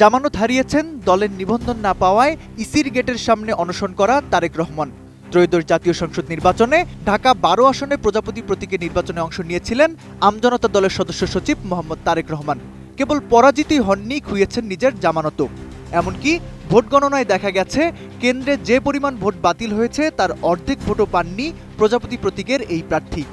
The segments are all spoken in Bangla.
জামানত হারিয়েছেন দলের নিবন্ধন না পাওয়ায় ইসির গেটের সামনে অনশন করা তারেক রহমান। ত্রয়োদশ জাতীয় সংসদ নির্বাচনে ঢাকা ১২ আসনে প্রজাপতি প্রতীকে নির্বাচনে অংশ নিয়েছিলেন আমজনতা দলের সদস্য সচিব মোহাম্মদ তারেক রহমান। কেবল পরাজিতই হননি, খুইয়েছেন নিজের জামানতও। এমনকি ভোট গণনায় দেখা গেছে কেন্দ্রে যে পরিমাণ ভোট বাতিল হয়েছে তার অর্ধেক ভোটও পাননি প্রজাপতি প্রতীকের এই প্রার্থী।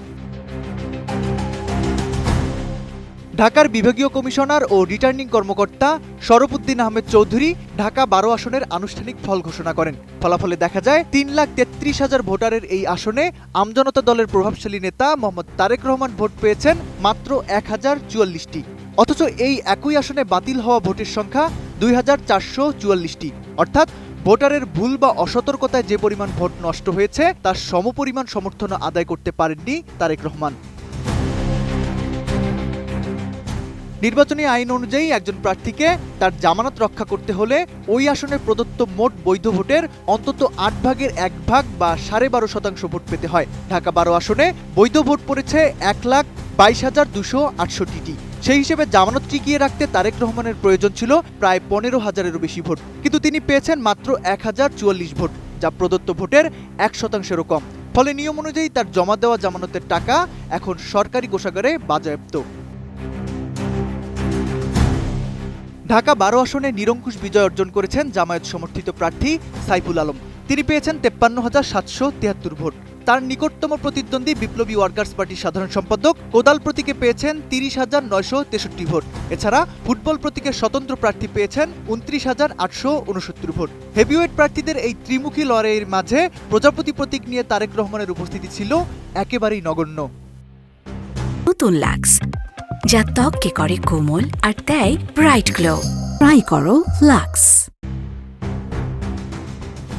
ঢাকার বিভাগীয় কমিশনার ও রিটার্নিং কর্মকর্তা শরফুদ্দিন আহমেদ চৌধুরী ঢাকা ১২ আসনের আনুষ্ঠানিক ফল ঘোষণা করেন। ফলাফলে দেখা যায় ৩,৩৩,০০০ ভোটারের এই আসনে আমজনতা দলের প্রভাবশালী নেতা মোহাম্মদ তারেক রহমান ভোট পেয়েছেন মাত্র ১,০৪৪টি। অথচ এই একই আসনে বাতিল হওয়া ভোটের সংখ্যা ২,৪৪৪টি। অর্থাৎ ভোটারের ভুল বা অসতর্কতায় যে পরিমাণ ভোট নষ্ট হয়েছে তার সমপরিমাণ সমর্থন আদায় করতে পারেননি তারেক রহমান। নির্বাচনী আইন অনুযায়ী একজন প্রার্থীকে তার জামানত রক্ষা করতে হলে ওই আসনে প্রদত্ত মোট বৈধ ভোটের অন্তত ৮ ভাগের ১ ভাগ বা ১২.৫% ভোট পেতে হয়। ঢাকা ১২ আসনে বৈধ ভোট পড়েছে ১,২২,২৬৮টি। সেই হিসেবে জামানত টিকিয়ে রাখতে তারেক রহমানের প্রয়োজন ছিল প্রায় ১৫,০০০-এরও বেশি ভোট, কিন্তু তিনি পেয়েছেন মাত্র ১,০৪৪ ভোট, যা প্রদত্ত ভোটের ১%-এরও কম। ফলে নিয়ম অনুযায়ী তার জমা দেওয়া জামানতের টাকা এখন সরকারি কোষাগারে বাজেয়াপ্ত। ঢাকা ১২ আসনে নিরঙ্কুশ বিজয় অর্জন করেছেন জামায়াত সমর্থিত প্রার্থী সাইফুল আলম। তিনি পেয়েছেন ৫৩,৭৭৩ ভোট। তার নিকটতম প্রতিদ্বন্দ্বী বিপ্লবী ওয়ার্কার্স পার্টির সাধারণ সম্পাদক কোদাল প্রতীকে পেয়েছেন ৩০,৯৬৩ ভোট। এছাড়া ফুটবল প্রতীকের স্বতন্ত্র প্রার্থী পেয়েছেন ২৯,৮৬৯ ভোট। হেভিওয়েট প্রার্থীদের এই ত্রিমুখী লড়াইয়ের মাঝে প্রজাপতি প্রতীক নিয়ে তারেক রহমানের উপস্থিতি ছিল একেবারেই নগণ্য। নতুন লাক্স, যা ত্বককে করে কোমল আর দেয় ব্রাইট গ্লো। ট্রাই করো লাক্স।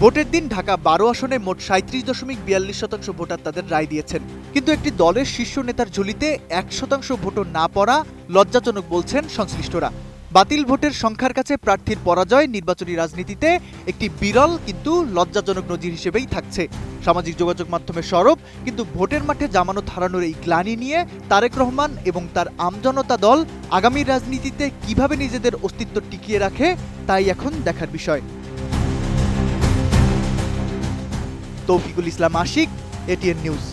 ভোটের দিন ঢাকা ১২ আসনে মোট ৩৭.৪২% ভোটার তাদের রায় দিয়েছেন। কিন্তু একটি দলের শীর্ষ নেতার ঝুলিতে ১% ভোটও না পড়া লজ্জাজনক বলছেন সংশ্লিষ্টরা। বাতিল ভোটের সংখ্যার কাছে প্রার্থীর পরাজয় নির্বাচনী রাজনীতিতে একটি বিরল কিন্তু লজ্জাজনক নজির হিসেবেই থাকছে। সামাজিক যোগাযোগ মাধ্যমে সরব, কিন্তু ভোটের মাঠে জামানত হারানোর এই গ্লানি নিয়ে তারেক রহমান এবং তার আমজনতা দল আগামী রাজনীতিতে কিভাবে নিজেদের অস্তিত্ব টিকিয়ে রাখে তাই এখন দেখার বিষয়। তৌফিকুল ইসলাম আশিক, এটিএন নিউজ।